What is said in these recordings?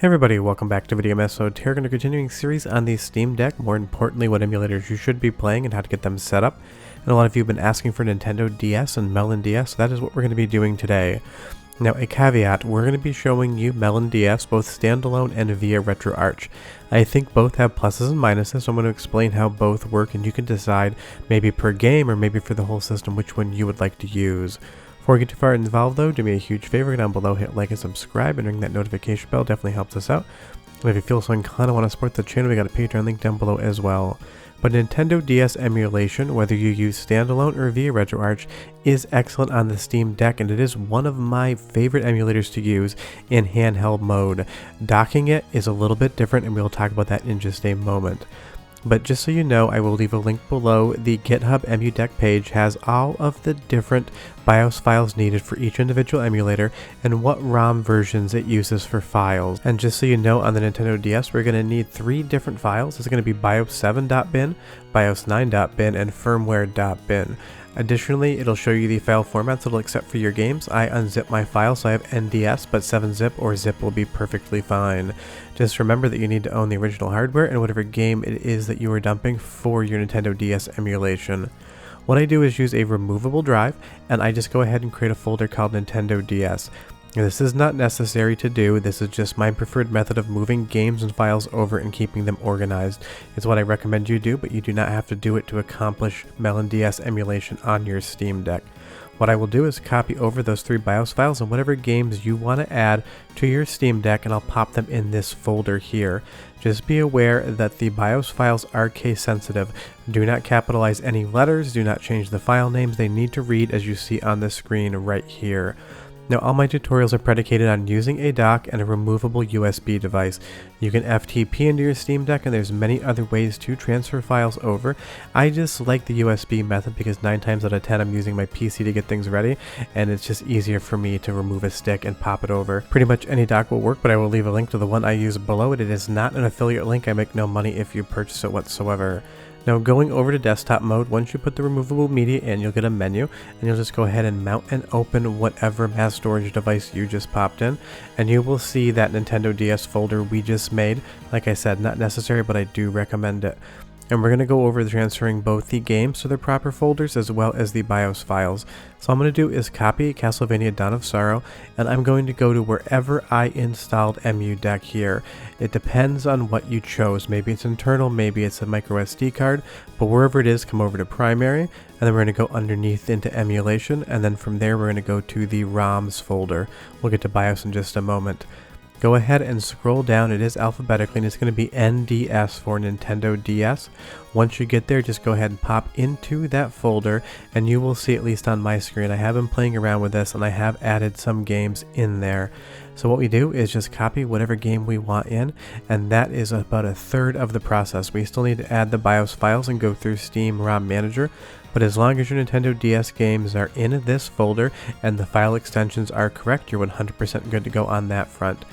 Hey everybody, welcome back to Video Episode. Here we're going to continuing series on the Steam Deck, more importantly what emulators you should be playing and how to get them set up. And a lot of you have been asking for Nintendo DS and Melon DS, so that is what we're going to be doing today. Now a caveat, we're going to be showing you Melon DS both standalone and via RetroArch. I think both have pluses and minuses, so I'm going to explain how both work and you can decide maybe per game or maybe for the whole system which one you would like to use. Before we get too far involved though, do me a huge favor down below, hit like and subscribe and ring that notification bell, definitely helps us out. And if you feel so inclined and want to support the channel, we got a Patreon link down below as well. But Nintendo DS emulation, whether you use standalone or via RetroArch, is excellent on the Steam Deck, and it is one of my favorite emulators to use in handheld mode. Docking it is a little bit different, and we'll talk about that in just a moment. But just so you know, I will leave a link below. The GitHub EmuDeck page has all of the different BIOS files needed for each individual emulator and what ROM versions it uses for files. And just so you know, on the Nintendo DS, we're going to need 3 different files. It's going to be BIOS7.bin, BIOS9.bin, and firmware.bin. Additionally, it'll show you the file formats it'll accept for your games. I unzip my file, so I have NDS, but 7-zip or zip will be perfectly fine. Just remember that you need to own the original hardware and whatever game it is that you are dumping for your Nintendo DS emulation. What I do is use a removable drive, and I just go ahead and create a folder called Nintendo DS. This is not necessary to do, this is just my preferred method of moving games and files over and keeping them organized. It's what I recommend you do, but you do not have to do it to accomplish Melon DS emulation on your Steam Deck. What I will do is copy over those 3 BIOS files and whatever games you want to add to your Steam Deck, and I'll pop them in this folder here. Just be aware that the BIOS files are case sensitive. Do not capitalize any letters, do not change the file names, they need to read as you see on the screen right here. Now all my tutorials are predicated on using a dock and a removable USB device. You can FTP into your Steam Deck, and there's many other ways to transfer files over. I just like the USB method because 9 times out of 10 I'm using my PC to get things ready, and it's just easier for me to remove a stick and pop it over. Pretty much any dock will work, but I will leave a link to the one I use below it. It is not an affiliate link, I make no money if you purchase it whatsoever. Now going over to desktop mode, once you put the removable media in, you'll get a menu, and you'll just go ahead and mount and open whatever mass storage device you just popped in, and you will see that Nintendo DS folder we just made. Like I said, not necessary, but I do recommend it. And we're going to go over transferring both the games to their proper folders as well as the BIOS files. So all I'm going to do is copy Castlevania Dawn of Sorrow, and I'm going to go to wherever I installed EmuDeck here. It depends on what you chose. Maybe it's internal, maybe it's a micro SD card, but wherever it is, come over to primary, and then we're going to go underneath into emulation, and then from there we're going to go to the ROMs folder. We'll get to BIOS in just a moment. Go ahead and scroll down, it is alphabetically, and it's going to be NDS for Nintendo DS. Once you get there, just go ahead and pop into that folder, and you will see, at least on my screen, I have been playing around with this, and I have added some games in there. So what we do is just copy whatever game we want in, and that is about 1/3 of the process. We still need to add the BIOS files and go through Steam ROM Manager, but as long as your Nintendo DS games are in this folder and the file extensions are correct, you're 100% good to go on that front.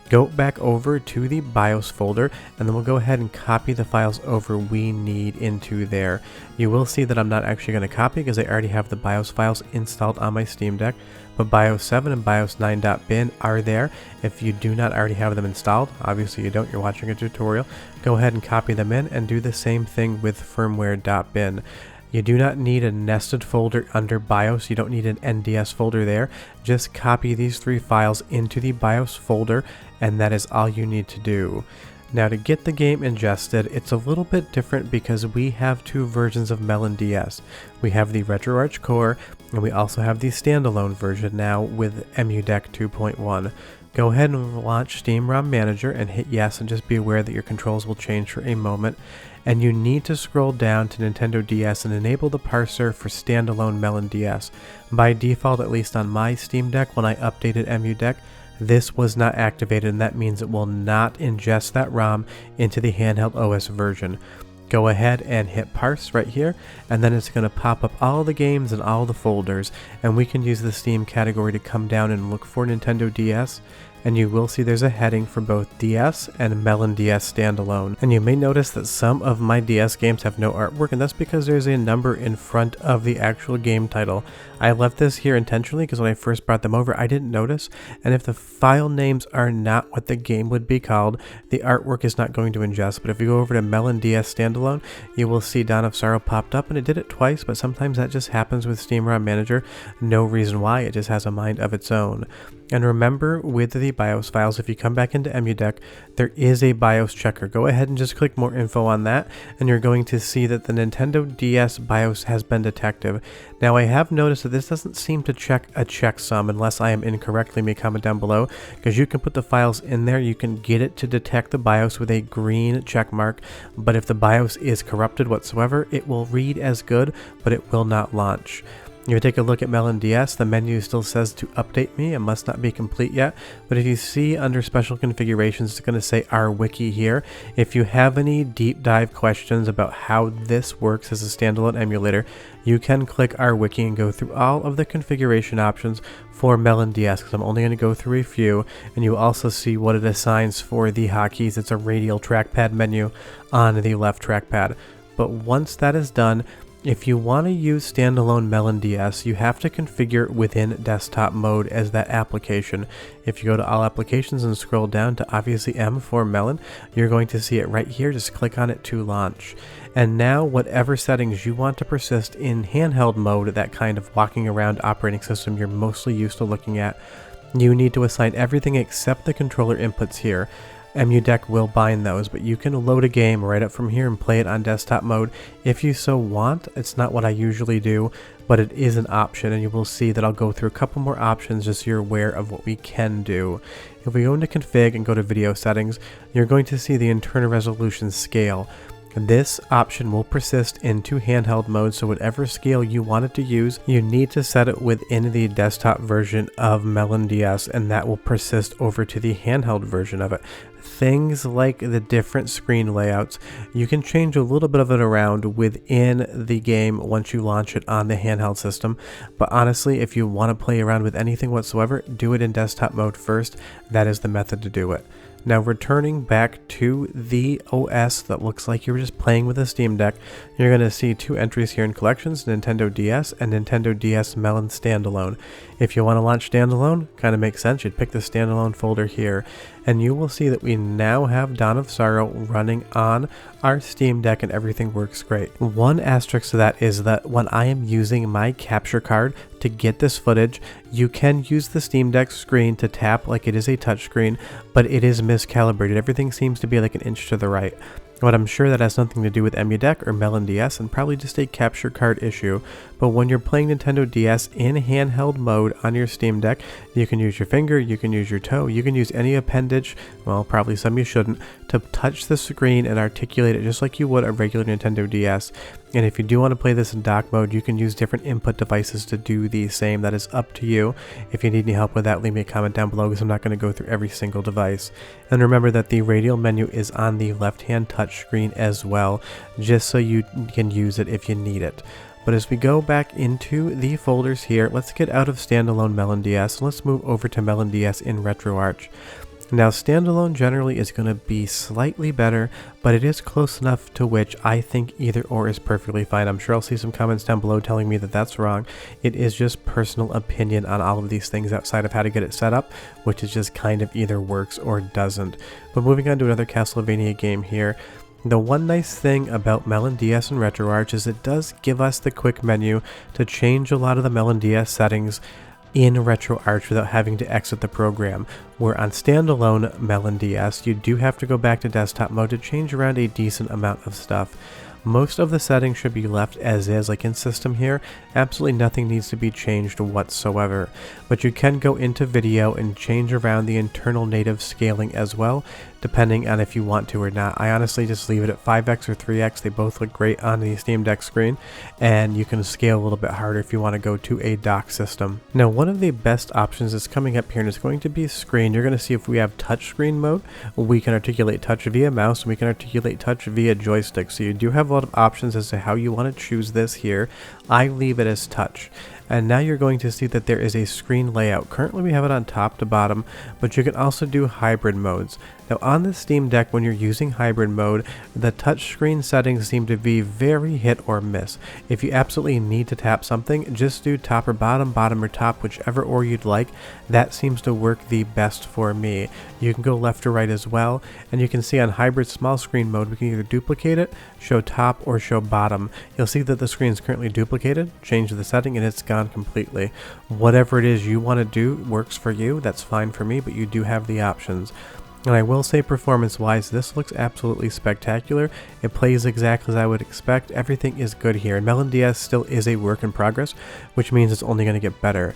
Go back over to the BIOS folder, and then we'll go ahead and copy the files over we need into there. You will see that I'm not actually going to copy because I already have the BIOS files installed on my Steam Deck, but BIOS 7 and BIOS 9.bin are there. If you do not already have them installed, obviously you don't, you're watching a tutorial, go ahead and copy them in and do the same thing with firmware.bin. You do not need a nested folder under BIOS, you don't need an NDS folder there. Just copy these 3 files into the BIOS folder, and that is all you need to do. Now to get the game ingested, it's a little bit different because we have 2 versions of Melon DS. We have the RetroArch Core, and we also have the standalone version now with EmuDeck 2.1. Go ahead and launch Steam ROM Manager and hit yes, and just be aware that your controls will change for a moment. And you need to scroll down to Nintendo DS and enable the parser for standalone Melon DS. By default, at least on my Steam Deck, when I updated EmuDeck, this was not activated, and that means it will not ingest that ROM into the handheld OS version. Go ahead and hit parse right here, and then it's going to pop up all the games and all the folders, and we can use the Steam category to come down and look for Nintendo DS. and you will see there's a heading for both DS and Melon DS standalone. And you may notice that some of my DS games have no artwork, and that's because there's a number in front of the actual game title. I left this here intentionally because when I first brought them over, I didn't notice, and if the file names are not what the game would be called, the artwork is not going to ingest. But if you go over to Melon DS standalone, you will see Dawn of Sorrow popped up, and it did it twice, but sometimes that just happens with Steam ROM Manager. No reason why, it just has a mind of its own. And remember, with the BIOS files, if you come back into EmuDeck, there is a BIOS checker. Go ahead and just click more info on that, and you're going to see that the Nintendo DS BIOS has been detected. Now, I have noticed that this doesn't seem to check a checksum unless I am incorrect. Leave me a comment down below, because you can put the files in there. You can get it to detect the BIOS with a green check mark, but if the BIOS is corrupted whatsoever, it will read as good, but it will not launch. If you take a look at Melon DS, the menu still says to update me. It must not be complete yet, but if you see under special configurations, it's going to say our wiki here. If you have any deep dive questions about how this works as a standalone emulator, you can click our wiki and go through all of the configuration options for Melon DS, because I'm only going to go through a few, and you also see what it assigns for the hotkeys. It's a radial trackpad menu on the left trackpad. But once that is done, if you want to use standalone Melon DS, you have to configure within desktop mode as that application. If you go to all applications and scroll down to obviously M for Melon, you're going to see it right here. Just click on it to launch. And now whatever settings you want to persist in handheld mode, that kind of walking around operating system you're mostly used to looking at, you need to assign everything except the controller inputs here. EmuDeck will bind those, but you can load a game right up from here and play it on desktop mode if you so want. It's not what I usually do, but it is an option, and you will see that I'll go through a couple more options just so you're aware of what we can do. If we go into config and go to video settings, you're going to see the internal resolution scale. This option will persist into handheld mode, so whatever scale you want it to use, you need to set it within the desktop version of Melon DS, and that will persist over to the handheld version of it. Things like the different screen layouts, you can change a little bit of it around within the game once you launch it on the handheld system, but honestly, if you want to play around with anything whatsoever, do it in desktop mode first. That is the method to do it. Now, returning back to the OS that looks like you were just playing with a Steam Deck, you're going to see two entries here in collections, Nintendo DS and Nintendo DS Melon Standalone. If you want to launch standalone, kind of makes sense, you'd pick the standalone folder here, and you will see that we now have Dawn of Sorrow running on our Steam Deck and everything works great. One asterisk to that is that when I am using my capture card to get this footage, you can use the Steam Deck screen to tap like it is a touchscreen, but it is miscalibrated. Everything seems to be like an inch to the right. But I'm sure that has nothing to do with EmuDeck or Melon DS, and probably just a capture card issue. But when you're playing Nintendo DS in handheld mode on your Steam Deck, you can use your finger, you can use your toe, you can use any appendage, well, probably some you shouldn't, to touch the screen and articulate it just like you would a regular Nintendo DS. And if you do want to play this in dock mode, you can use different input devices to do the same. That is up to you. If you need any help with that, leave me a comment down below, because I'm not going to go through every single device. And remember that the radial menu is on the left-hand touch screen as well, just so you can use it if you need it. But as we go back into the folders here, let's get out of standalone Melon DS and let's move over to Melon DS in RetroArch. Now, standalone generally is going to be slightly better, but it is close enough to which I think either or is perfectly fine. I'm sure I'll see some comments down below telling me that that's wrong. It is just personal opinion on all of these things outside of how to get it set up, which is just kind of either works or doesn't. But moving on to another Castlevania game here. The one nice thing about Melon DS and RetroArch is it does give us the quick menu to change a lot of the Melon DS settings in RetroArch without having to exit the program. Where on standalone Melon DS, you do have to go back to desktop mode to change around a decent amount of stuff. Most of the settings should be left as is, like in system here. Absolutely nothing needs to be changed whatsoever. But you can go into video and change around the internal native scaling as well, depending on if you want to or not. I honestly just leave it at 5x or 3x. They both look great on the Steam Deck screen, and you can scale a little bit harder if you want to go to a dock system. Now, one of the best options is coming up here, and it's going to be screen. You're going to see if we have touchscreen mode, we can articulate touch via mouse, and we can articulate touch via joystick. So you do have a lot of options as to how you want to choose this here. I leave it as touch. And now you're going to see that there is a screen layout. Currently we have it on top to bottom, but you can also do hybrid modes. Now on the Steam Deck, when you're using hybrid mode, the touchscreen settings seem to be very hit or miss. If you absolutely need to tap something, just do top or bottom, bottom or top, whichever order you'd like. That seems to work the best for me. You can go left or right as well, and you can see on hybrid small screen mode, we can either duplicate it, show top, or show bottom. You'll see that the screen is currently duplicated, change the setting, and it's gone completely. Whatever it is you want to do works for you, that's fine for me, but you do have the options. And I will say, performance-wise, this looks absolutely spectacular. It plays exactly as I would expect. Everything is good here. And Melon DS still is a work in progress, which means it's only going to get better.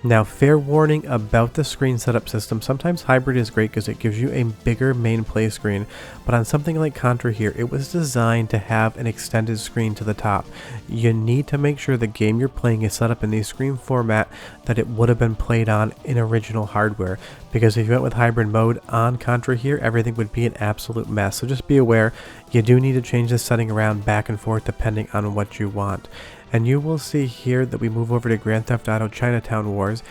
Now, fair warning about the screen setup system. Sometimes hybrid is great because it gives you a bigger main play screen, but on something like Contra here, it was designed to have an extended screen to the top. You need to make sure the game you're playing is set up in the screen format that it would have been played on in original hardware, because if you went with hybrid mode on Contra here, everything would be an absolute mess. So just be aware, you do need to change this setting around back and forth depending on what you want. And you will see here that we move over to Grand Theft Auto Chinatown Wars.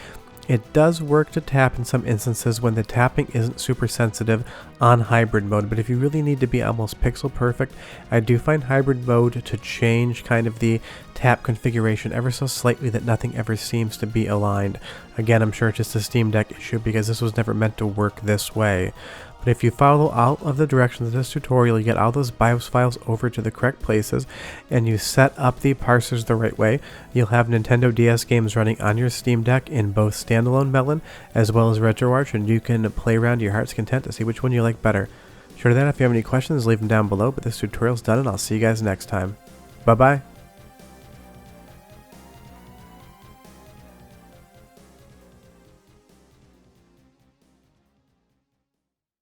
It does work to tap in some instances when the tapping isn't super sensitive on hybrid mode, but if you really need to be almost pixel perfect, I do find hybrid mode to change kind of the tap configuration ever so slightly that nothing ever seems to be aligned. Again, I'm sure it's just a Steam Deck issue because this was never meant to work this way. But if you follow all of the directions of this tutorial, you get all those BIOS files over to the correct places, and you set up the parsers the right way, you'll have Nintendo DS games running on your Steam Deck in both standalone Melon as well as RetroArch, and you can play around to your heart's content to see which one you like better. Sure to that, if you have any questions, leave them down below, but this tutorial's done, and I'll see you guys next time. Bye-bye.